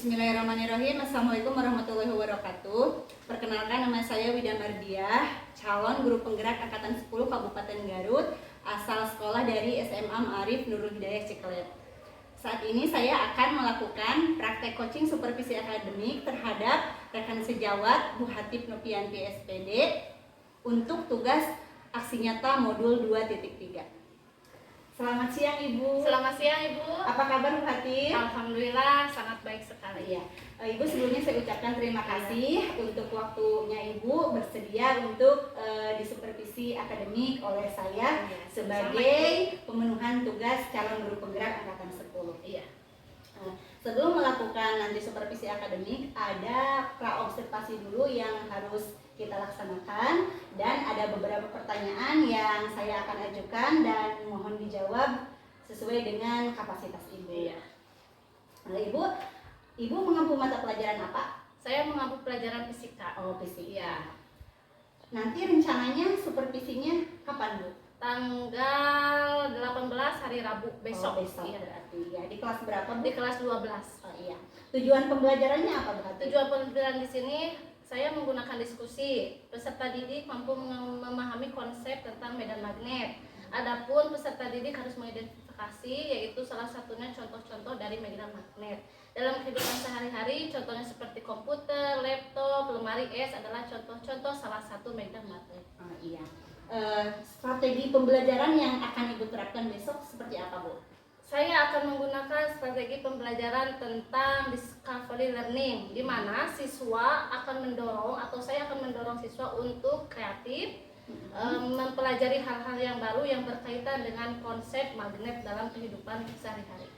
Bismillahirrahmanirrahim. Assalamualaikum warahmatullahi wabarakatuh. Perkenalkan, nama saya Wida Mardiah, calon guru penggerak Angkatan 10 Kabupaten Garut, asal sekolah dari SMA Ma'arif Nurul Hidayah Ciklet. Saat ini saya akan melakukan praktek coaching supervisi akademik terhadap rekan sejawat Bu Hatip Novianti SPD untuk tugas aksi nyata modul 2.3. Selamat siang Ibu. Selamat siang Ibu. Apa kabar Bu Hatip? Alhamdulillah sangat baik sekali. Ya, Ibu sebelumnya saya ucapkan terima kasih untuk waktunya Ibu bersedia untuk disupervisi akademik oleh saya sebagai pemenuhan tugas calon guru penggerak Angkatan 10. Iya. Sebelum melakukan nanti supervisi akademik, ada pra-observasi dulu yang harus kita laksanakan, dan ada beberapa pertanyaan yang saya akan ajukan dan mohon dijawab sesuai dengan kapasitas Ibu. Iya. Nah, Ibu mengampu mata pelajaran apa? Saya mengampu pelajaran fisika. Oh, fisika. Iya. Nanti rencananya supervisinya kapan, Bu? Tanggal 18 hari Rabu besok. Oh, besok Iya. berarti ya. Di kelas berapa, Bu? Di kelas 12. Oh iya. Tujuan pembelajarannya apa, Bu? Tujuan pembelajaran di sini saya menggunakan diskusi. Peserta didik mampu memahami konsep tentang medan magnet. Adapun peserta didik harus mengidentifikasi, yaitu salah satunya contoh-contoh dari medan magnet. Dalam kehidupan sehari-hari, contohnya seperti komputer, laptop, lemari es adalah contoh-contoh salah satu medan magnet. Oh iya. Strategi pembelajaran yang akan Ibu terapkan besok seperti apa, Bu? Saya akan menggunakan strategi pembelajaran tentang discovery learning, di mana siswa akan mendorong atau saya akan mendorong siswa untuk kreatif, mempelajari hal-hal yang baru yang berkaitan dengan konsep magnet dalam kehidupan sehari-hari.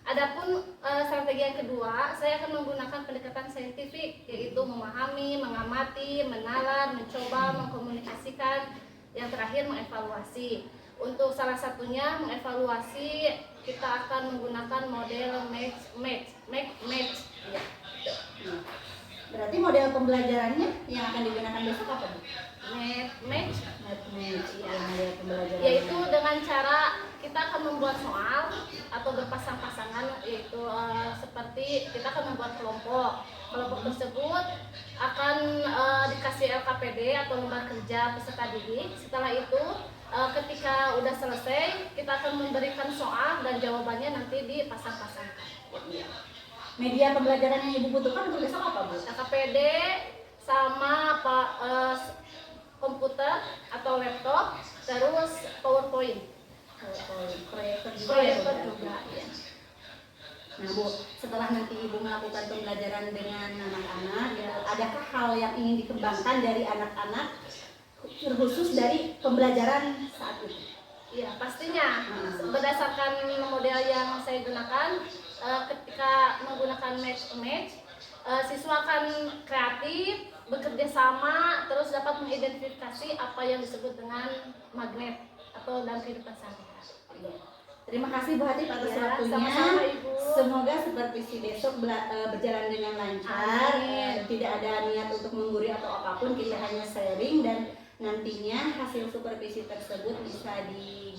Adapun strategi yang kedua, saya akan menggunakan pendekatan saintifik, yaitu memahami, mengamati, menalar, mencoba, mengkomunikasikan, yang terakhir mengevaluasi. Untuk salah satunya mengevaluasi, kita akan menggunakan model match. Ya. Berarti model pembelajarannya yang akan digunakan besok apa, Bu? Match. Ya, model pembelajaran. Yaitu dengan cara kita akan membuat soal atau berpasang-pasangan, yaitu seperti kita akan membuat kelompok. Kelompok tersebut akan dikasih LKPD atau lembar kerja peserta didik. Setelah itu ketika udah selesai, kita akan memberikan soal dan jawabannya nanti dipasang-pasangkan. Media pembelajaran yang Ibu butuhkan untuk besok apa, Bu? LKPD sama komputer atau laptop, terus PowerPoint. Proyektor juga. Proyektor juga, ya. Nah, Bu, setelah nanti Ibu melakukan pembelajaran dengan anak-anak, adakah hal yang ingin dikembangkan dari anak-anak terkhusus dari pembelajaran saat ini? Iya, pastinya. Berdasarkan model yang saya gunakan, ketika menggunakan match, siswa akan kreatif, bekerja sama, terus dapat mengidentifikasi apa yang disebut dengan magnet atau dalam kehidupan sehari-hari. Terima kasih Bu Hatip atas waktunya. Sama-sama, Ibu. Semoga supervisi besok berjalan dengan lancar. Tidak ada niat untuk menggurui atau apapun, kita hanya sharing, dan nantinya hasil supervisi tersebut bisa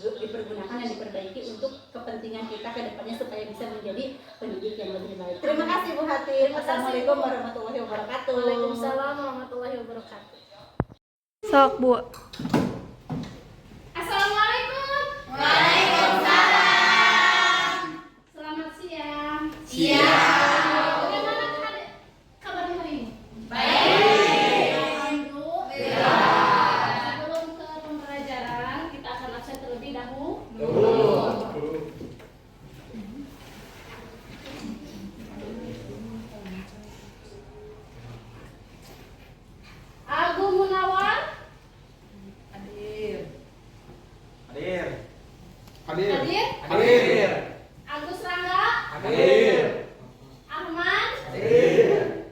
dipergunakan dan diperbaiki untuk kepentingan kita ke depannya supaya bisa menjadi pendidik yang lebih baik. Terima kasih Bu Hatip. Assalamualaikum warahmatullahi wabarakatuh. Waalaikumsalam warahmatullahi wabarakatuh. Sok, Bu. Assalamualaikum. Waalaikumsalam. Selamat siang. Siang. Bagaimana kabarnya hari ini? Baik. Alhamdulillah. Sebelum ke pembelajaran, kita akan absen terlebih dahulu. Agung Munawar. Hadir. Agus Rangga. Ahmad. Dean.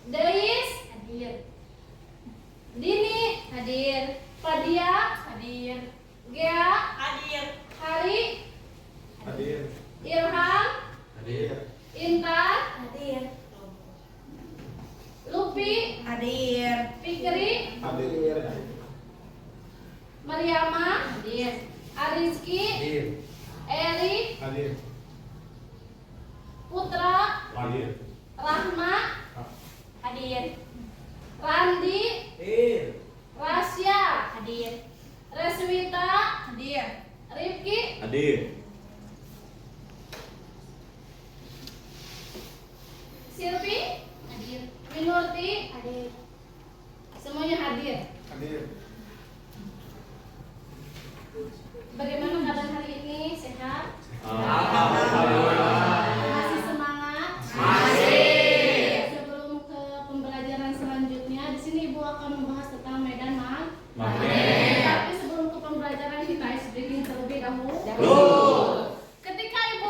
Deis. Dini. Fadia. Gea. Hari. Ilham. Intan. Lupi. Fikri. Mariama. Arizki. Eri. Putra, Hadir. Rahma, Hadir. Randi, Hadir. Rasya, Hadir. Reswita, Hadir. Rifki, Hadir. Silvi, Hadir. Minurti, Hadir. semuanya hadir. Hadir. Bagaimana keadaan hari ini? Sehat? Alhamdulillah. Masih semangat? Masih. Sebelum ke pembelajaran selanjutnya, di sini Ibu akan membahas tentang medan Magnet. Tapi sebelum ke pembelajaran kita ice breaking terlebih dahulu. Ketika Ibu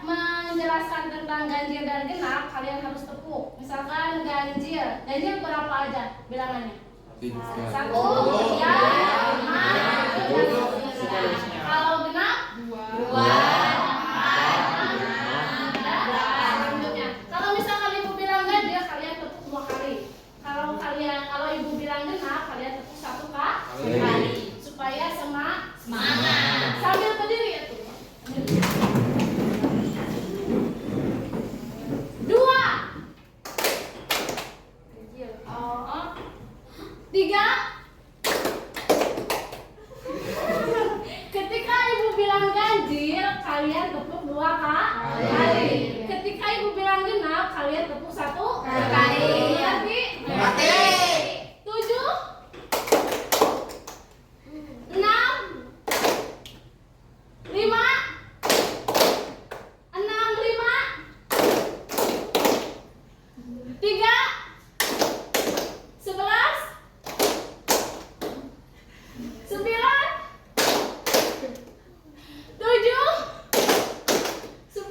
menjelaskan tentang ganjil dan genap, kalian harus tepuk. Misalkan ganjil berapa aja bilangannya? 1, 3, 5, 6. Kalau genap? 2. Selanjutnya, kalau misalkan Ibu bilang ganjil, kalian tepuk 2 kali. Kalau Ibu bilang genap, kalian tepuk 1 kali. Supaya semangat. Sambil berdiri ya tuh. 2. 3. Ketika Ibu bilang ganjil, kalian tepuk 2 kali. Ketika Ibu bilang genap, kalian tepuk 1 kali. Berarti 7, 6, 5, 3, 11, 9, 7, 10.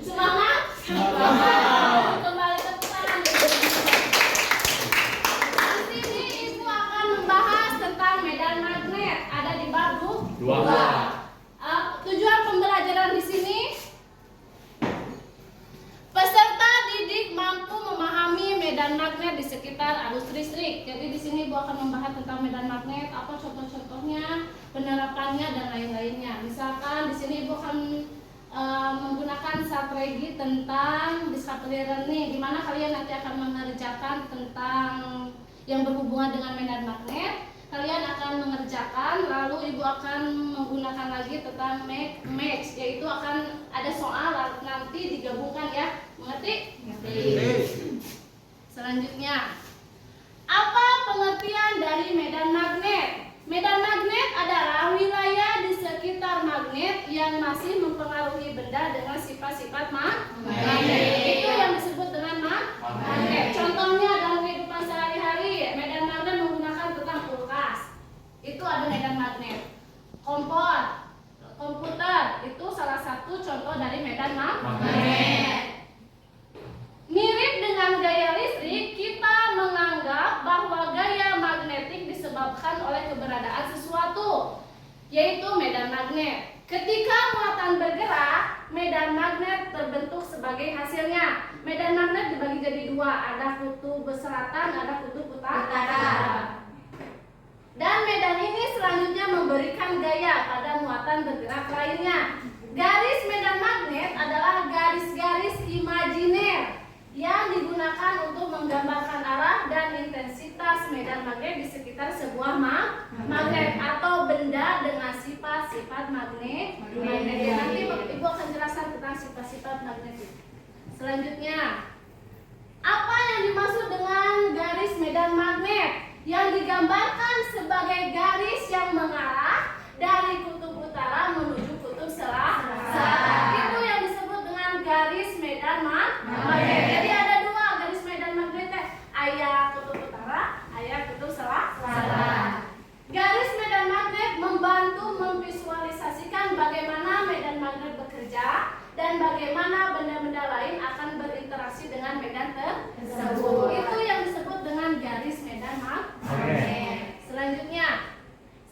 Semangat? Kembali tepuk tangan. Di sini Ibu akan membahas tentang medan magnet. Ada di bab 2. Tujuan pembelajaran di sini, peserta didik mampu memahami medan magnet di sekitar arus listrik. Jadi di sini Ibu akan membahas tentang medan magnet, apa contoh-contohnya, penerapannya dan lain-lainnya. Misalkan di sini Ibu akan menggunakan strategi tentang discovery learning, di mana kalian nanti akan mengerjakan tentang yang berhubungan dengan medan magnet. Kalian akan mengerjakan, lalu Ibu akan menggunakan lagi tentang match, yaitu akan ada soal nanti digabungkan ya. Mengerti? Selanjutnya, apa pengertian dari medan magnet? Medan magnet adalah wilayah di sekitar magnet yang masih mempengaruhi benda dengan sifat-sifat magnet. Itu yang disebut dengan magnet. Contohnya dalam kehidupan sehari-hari, medan magnet menggunakan tentang kulkas. Itu ada medan magnet. Kompor, komputer, itu salah satu contoh dari medan magnet. Mirip dengan gaya listrik, kita menganggap bahwa gaya magnetik disebabkan oleh keberadaan sesuatu, yaitu medan magnet. Ketika muatan bergerak, medan magnet terbentuk sebagai hasilnya. Medan magnet dibagi jadi 2, ada kutub selatan, ada kutub utara. Dan medan ini selanjutnya memberikan gaya pada muatan bergerak lainnya. Garis medan magnet adalah garis-garis imajiner yang digunakan untuk menggambarkan arah dan intensitas medan magnet di sekitar sebuah magnet atau benda dengan sifat-sifat magnet. Nanti Ibu akan jelaskan tentang sifat-sifat magnet. Selanjutnya, apa yang dimaksud dengan garis medan magnet? Yang digambarkan sebagai garis yang mengarah dari kutub utara menuju kutub selatan. Itu yang disebut dengan garis medan magnet. Jadi ada 2 garis medan magnet, ayah kutub utara, ayah kutub selatan. Garis medan magnet membantu memvisualisasikan bagaimana medan magnet bekerja dan bagaimana benda-benda lain akan berinteraksi dengan medan tersebut. Itu yang disebut dengan garis medan magnet. Selanjutnya,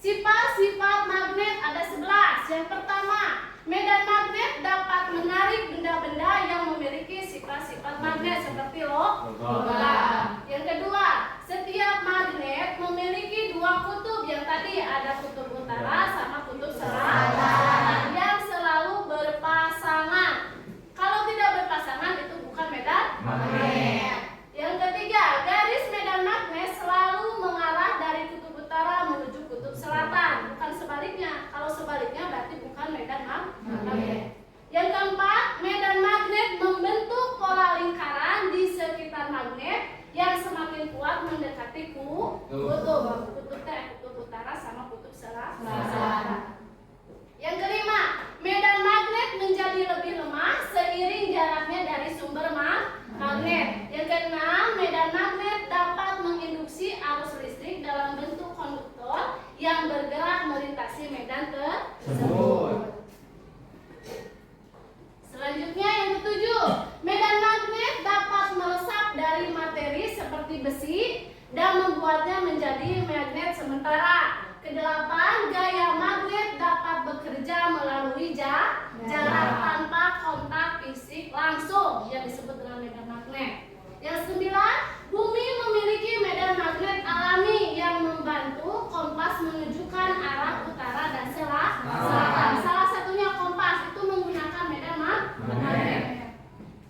sifat-sifat magnet ada 11. Yang pertama, medan magnet dapat menarik benda-benda yang memiliki sifat-sifat magnet seperti logam. Yang kedua, setiap magnet memiliki 2 kutub. Yang tadi ada kutub utara sama kutub selatan yang selalu menghasilkan medan magnet. Yang keempat, medan magnet membentuk pola lingkaran di sekitar magnet yang semakin kuat mendekati kutub. Kutub utara sama kutub selatan. Yang kelima, medan magnet menjadi lebih lemah seiring jaraknya dari sumber magnet. Yang keenam, medan magnet dapat menginduksi arus listrik dalam bentuk konduktor yang bergerak melintasi medan tersebut. Selanjutnya yang ketujuh, medan magnet dapat meresap dari materi seperti besi dan membuatnya menjadi magnet sementara. Kedelapan, gaya magnet dapat bekerja melalui jarak tanpa kontak fisik langsung yang disebut dengan medan magnet. Yang sembilan, bumi memiliki medan magnet alami yang membantu kompas menunjukkan arah utara dan selatan. Salah satunya kompas itu menggunakan medan magnet.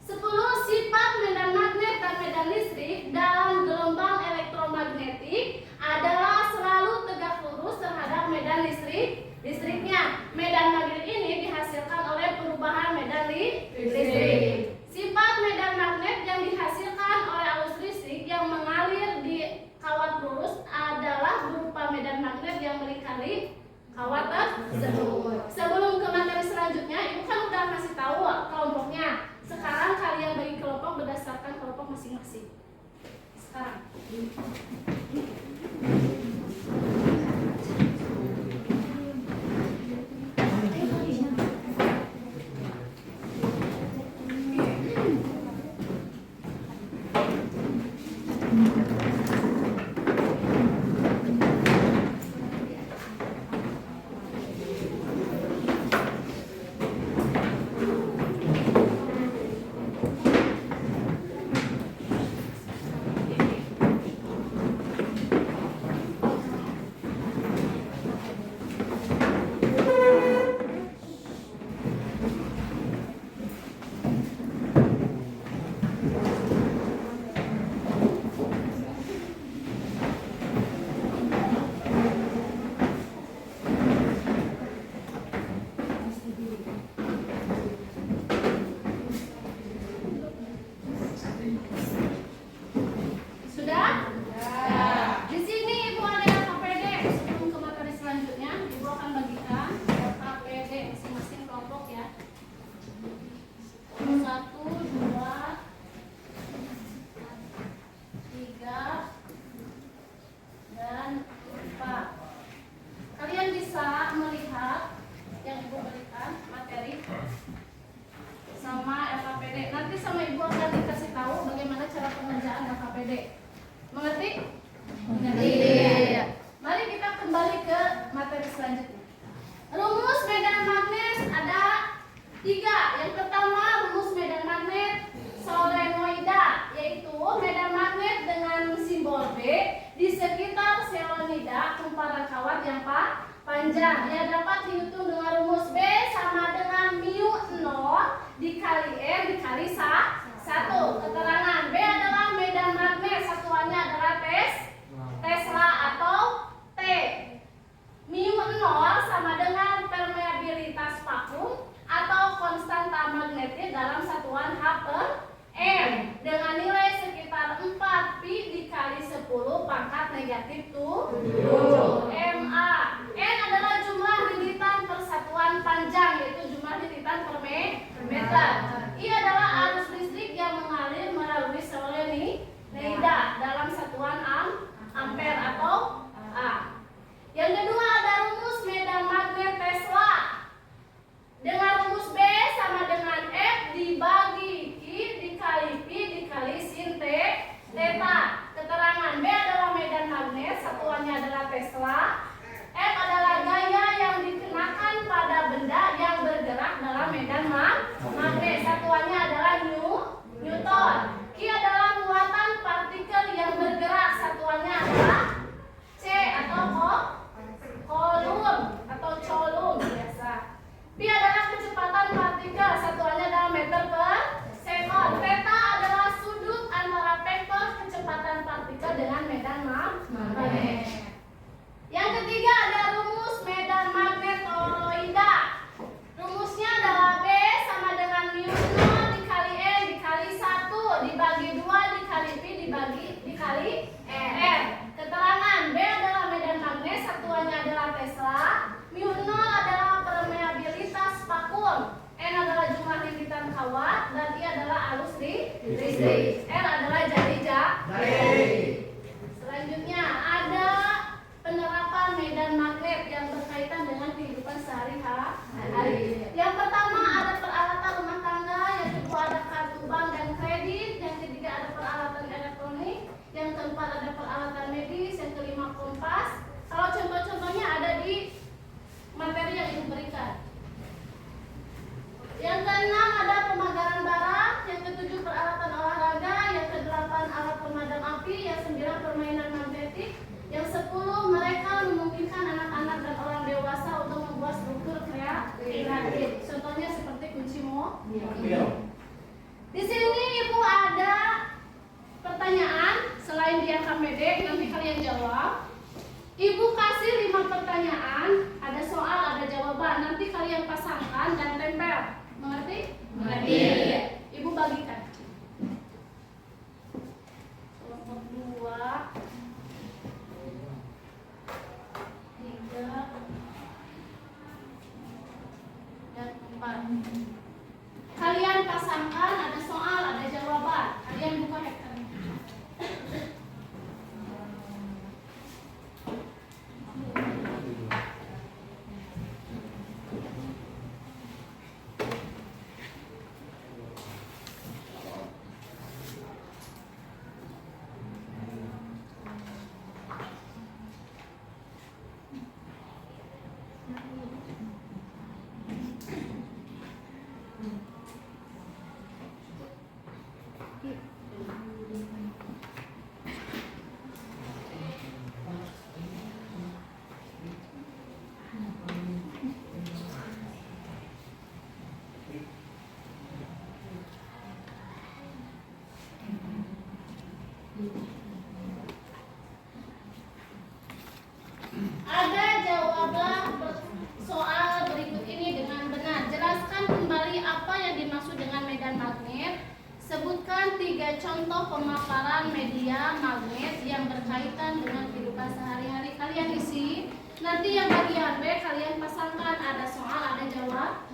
10. Sifat medan magnet dan medan listrik dalam gelombang elektromagnetik adalah selalu tegak lurus terhadap medan listriknya. Medan magnet ini dihasilkan oleh perubahan medan listrik. Sifat medan magnet yang dihasilkan oleh arus listrik yang mengalir di kawat lurus adalah berupa medan magnet yang melingkari kawat tersebut. Sebelum ke materi selanjutnya, Ibu kan udah kasih tahu kelompoknya. Sekarang kalian bagi kelompok berdasarkan kelompok masing-masing. Sekarang. panjang yang dapat dihitung dengan rumus B sama dengan mu 0 dikali R dikali 1. Keterangan B adalah medan magnet, satuannya adalah Tesla atau T. Mu 0 sama dengan permeabilitas vakum atau konstanta magnetik dalam satuan H/M dengan nilai sekitar 4 pi dikali 10 pangkat negatif 7 MA. N adalah jumlah lilitan persatuan panjang, yaitu jumlah lilitan per meter. I adalah arus listrik yang mengalir melalui solenoida dalam satuan ampere atau A. Yang kedua ada rumus medan magnet Tesla dengan rumus B sama dengan F dibagi Q dikali P dikali sin theta. Keterangan B adalah medan magnet, satuannya adalah Tesla pasangkan dan tempel. Mengerti? Mengerti. Ibu bagikan. Kelompok 2, 3, dan 4. Kalian pasangkan, ada soal, ada jawaban. Kalian buka hektarnya. Ada jawablah soal berikut ini dengan benar. Jelaskan kembali apa yang dimaksud dengan medan magnet. Sebutkan 3 contoh pemaparan media magnet yang berkaitan dengan kehidupan sehari-hari. Kalian isi. Nanti yang bagian B kalian pasangkan, ada soal, ada jawaban.